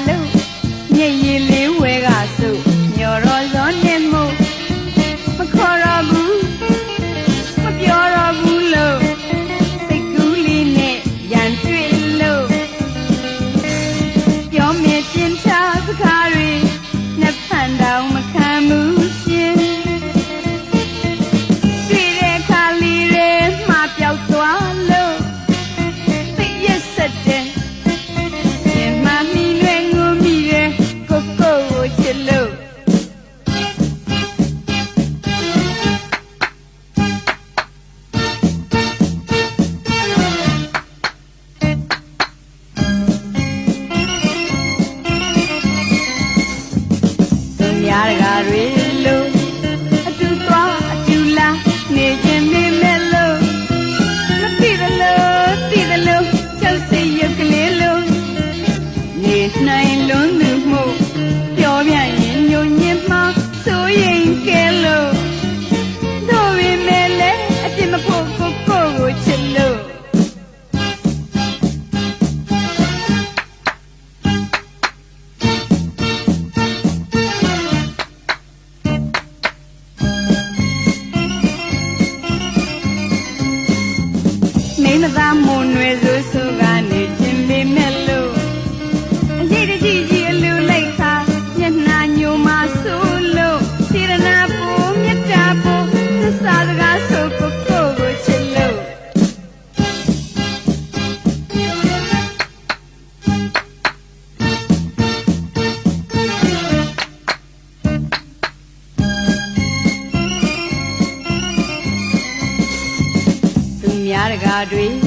လို့မျက်ရည်လေးဝဲကစုညော်တော်စောနဲ့မို့မခေါ်တော့ဘူးမပြောတော့ဘူးလို့စိတ်ကူးလေးနဲ့ရန်တွေ့လို့ပြောမြင်ပြင်းချစကားတွေနဲ့ဖန်တောင်မခံဘူးရှင်တွေ့တဲ့ခါလေးတွေမှာပျောက်သွားလို့သိရဆက်တဲ့ရှင်မမီလွယ်ငုံမိရဲကိုကိုကိုချစ်လို့များတကားတွေလို့အတူသွားအတူလာနေခြင်းနေမဲ့လို့မသိသလိုကြောက်စိတ်ရုပ်ကလေးလို့နေနိုင်လုံးသူမှုပြောပြရင်ညိုညင်မှစိုးရင်ကဲလို့တို့ဝိမဲ့လဲအပြစ်မဖို့ကိုကိုချစ်လို့နေမသားမွန်ွယ်ဆိုဆိုကနေခြင်းပေမဲ့လို့အရေးတကြီးကြီးအလူလိုက်ခါမျက်နှာညိုမှဆိုလို့စေရနာပူမြတ်တာပူသစ္စာစကားဆိုကိုကိုချစ်လို့သူများတကားတွေ